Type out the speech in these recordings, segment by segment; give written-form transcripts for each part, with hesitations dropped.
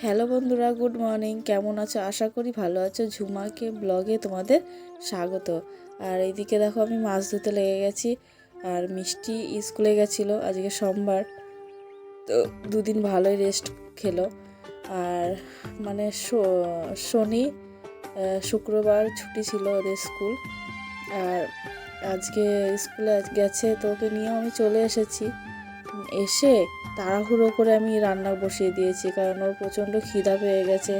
Hello বন্ধুরা, good morning. কেমন আছো? আশা করি ভালো আছো। ঝুমাকে ব্লগে তোমাদের স্বাগত। আর এইদিকে দেখো আমি মাছ ধুতে লেগে গেছি। আর মিষ্টি স্কুলে গেছিলো, আজকে সোমবার, তো দুদিন ভালোই রেস্ট খেলো। আর মানে শনি শুক্রবার ছুটি ছিল ওদের স্কুল। আর আজকে স্কুলে গেছে, তো ওকে নিয়েও আমি চলে এসেছি। এসে তাড়াহুড়ো করে আমি রান্না বসিয়ে দিয়েছি, কারণ ওর প্রচণ্ড খিদা পেয়ে গেছে।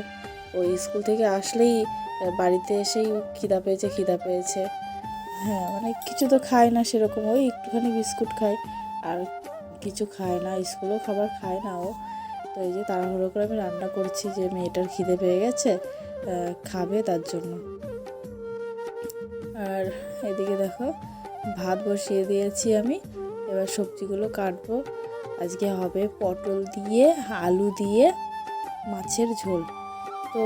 ওই স্কুল থেকে আসলেই বাড়িতে এসেই খিদা পেয়েছে। হ্যাঁ, মানে কিছু তো খায় না সেরকম, ওই একটুখানি বিস্কুট খায় আর কিছু খায় না, স্কুলেও খাবার খায় না ও। তো এই যে তাড়াহুড়ো করে আমি রান্না করছি, যে মেয়েটার খিদে পেয়ে গেছে, খাবে তার জন্য। আর এদিকে দেখো ভাত বসিয়ে দিয়েছি আমি, এবার সবজিগুলো কাটবো। আজকে হবে পটল দিয়ে আলু দিয়ে মাছের ঝোল। তো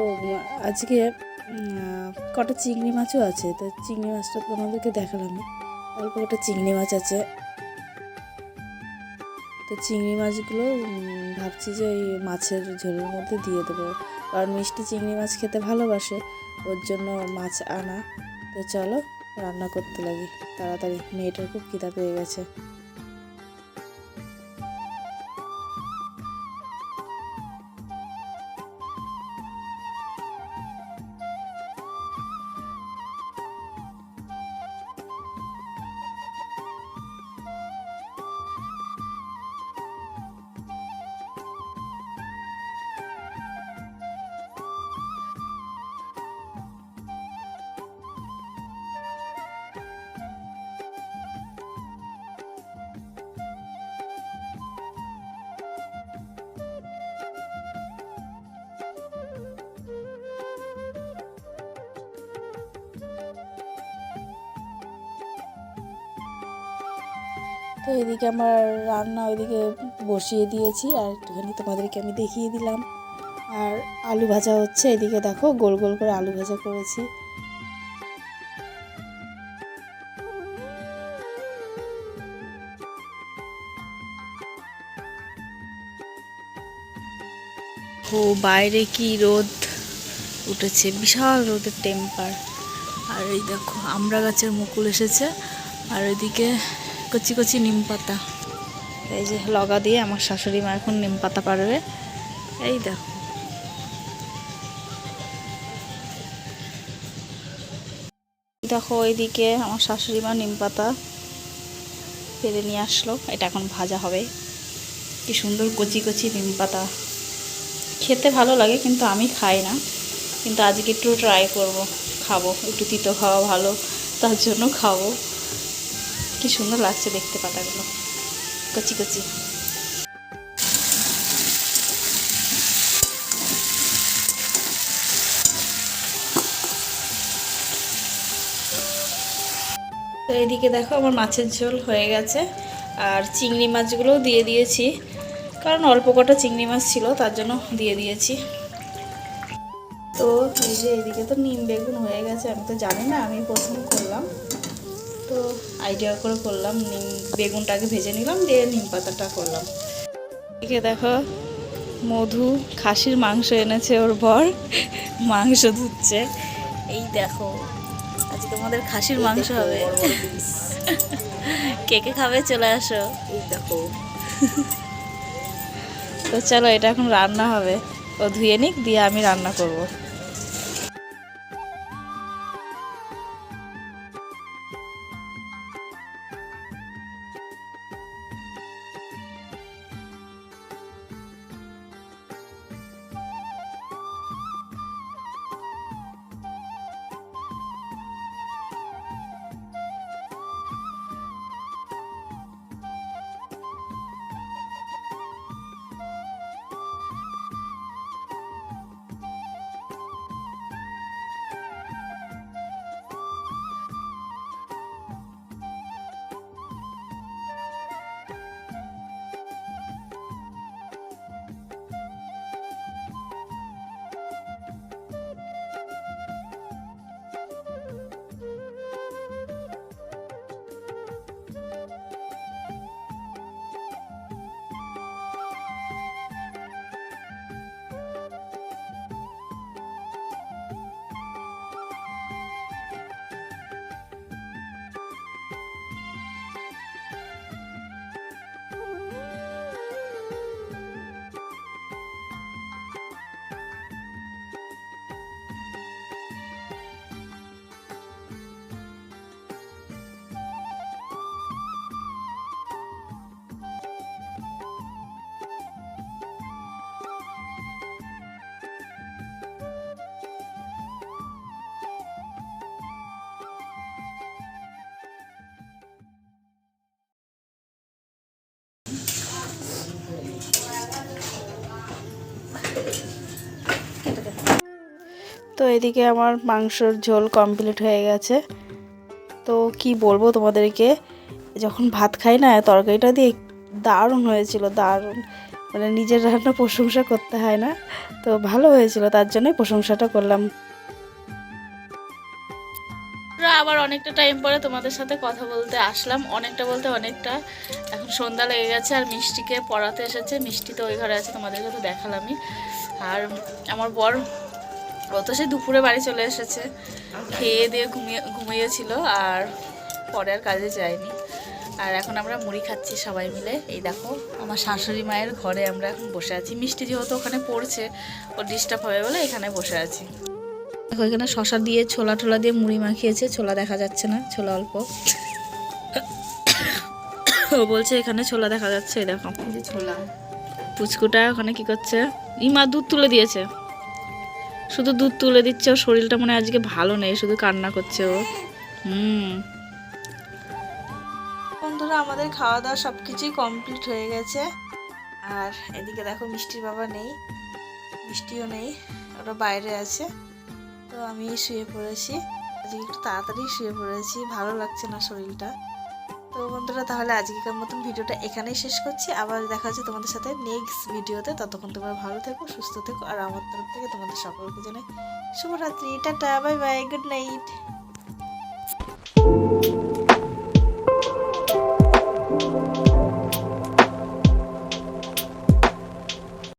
আজকে কটা চিংড়ি মাছও আছে, তো চিংড়ি মাছটা তোমাদেরকে দেখালাম। অল্প কটা চিংড়ি মাছ আছে, তো চিংড়ি মাছগুলো ভাবছি যে এই মাছের ঝোলের মধ্যে দিয়ে দেবো, কারণ মিষ্টি চিংড়ি মাছ খেতে ভালোবাসে, ওর জন্য মাছ আনা। তো চলো রান্না করতে লাগি তাড়াতাড়ি, মেয়েটার খুব খিদা পেয়ে গেছে। তো এদিকে আমার রান্না ওইদিকে বসিয়ে দিয়েছি, আর একটুখানি তোমাদেরকে আমি দেখিয়ে দিলাম। আর আলু ভাজা হচ্ছে, এদিকে দেখো গোল গোল করে আলু ভাজা করেছি। ও বাইরে কি রোদ উঠেছে, বিশাল রোদের টেম্পার। আর এই দেখো আমড়া গাছের মুকুল এসেছে, আর ওইদিকে কচি কচি নিম পাতা, এই যে লগা দিয়ে আমার শাশুড়ি মা এখন নিম পাতা পারবে। এই দেখো, দেখো ওইদিকে আমার শাশুড়ি মা নিম পাতা পেরে নিয়ে আসলো, এটা এখন ভাজা হবে। কি সুন্দর কচি কচি নিম পাতা, খেতে ভালো লাগে কিন্তু আমি খাই না, কিন্তু আজকে একটু ট্রাই করব, খাবো, একটু তিতো খাওয়া ভালো, তার জন্য খাবো। কি সুন্দর লাগছে দেখতে পাতাগুলো কচি কচি। তো এইদিকে দেখো আমার মাছের ঝোল হয়ে গেছে, আর চিংড়ি মাছগুলোও দিয়ে দিয়েছি, কারণ অল্প কটা চিংড়ি মাছ ছিল তার জন্য দিয়ে দিয়েছি। তো এই যে এইদিকে তো নিম বেগুন হয়ে গেছে, আমি তো জানি না, আমি প্রথম করলাম, তো আইডিয়া করে করলাম। নিম বেগুনটাকে ভেজে নিলাম, দিয়ে নিম পাতাটা করলাম। এদিকে দেখো মধু খাসির মাংস এনেছে ওর বর, মাংস ধুচ্ছে। এই দেখো আজকে তোমাদের খাসির মাংস হবে, কে কে খাবে চলে আসো। এই দেখো, তো চলো এটা এখন রান্না হবে, ও ধুয়ে নিক, দিয়ে আমি রান্না করব। তো এদিকে আমার মাংসর ঝোল কমপ্লিট হয়ে গেছে। তো কি বলবো তোমাদেরকে, যখন ভাত খাই না তরকারিটা দিয়ে দারুণ হয়েছিল, দারুণ। মানে নিজের রান্না প্রশংসা করতে হয় না, তো ভালো হয়েছিল, তার জন্যই প্রশংসাটা করলাম। আবার অনেকটা টাইম পরে তোমাদের সাথে কথা বলতে আসলাম, অনেকটা বলতে অনেকটা। এখন সন্ধ্যা লেগে গেছে আর মিষ্টিকে পড়াতে এসেছে। মিষ্টি তো ওই ঘরে আছে, তোমাদেরকে তো দেখালামই। আর আমার বর ও তো সে দুপুরে বাড়ি চলে এসেছে, খেয়ে দিয়ে ঘুমিয়েছিল আর পরে আর কাজে যায়নি। আর এখন আমরা মুড়ি খাচ্ছি সবাই মিলে। এই দেখো আমার শাশুড়ি মায়ের ঘরে আমরা এখন বসে আছি। মিষ্টি যেহেতু ওখানে পড়ছে, ও ডিস্টার্ব হবে বলে এখানে বসে আছি। দেখো এখানে শশা দিয়ে ছোলা টোলা দিয়ে মুড়ি মাখিয়েছে, ছোলা দেখা যাচ্ছে না, ছোলা অল্প। ও বলছে এখানে ছোলা দেখা যাচ্ছে, দেখো ছোলা। পুচকুটা ওখানে কি করছে? ইমা দুধ তুলে দিয়েছে, শুধু দুধ তুলে দিচ্ছে। ওর শরীরটা মনে আজকে ভালো নেই, শুধু কান্না করছে ও। বন্ধুরা আমাদের খাওয়া দাওয়া সব কিছুই কমপ্লিট হয়ে গেছে। আর এদিকে দেখো মিষ্টির বাবা নেই, মিষ্টিও নেই, ওরা বাইরে আছে। তো আমি শুয়ে পড়েছি, আজকে একটু তাড়াতাড়ি শুয়ে পড়েছি, ভালো লাগছে না শরীরটা। তো বন্ধুরা তাহলে আজকের মতন ভিডিওটা এখানেই শেষ করছি। আবার দেখা হচ্ছে তোমাদের সাথে নেক্সট ভিডিওতে। ততক্ষণ তোমরা ভালো থেকো, সুস্থ থেকো। আর আমার তরফ থেকে তোমাদের সকলকে জানাই শুভরাত্রি, tata, bye bye, good night.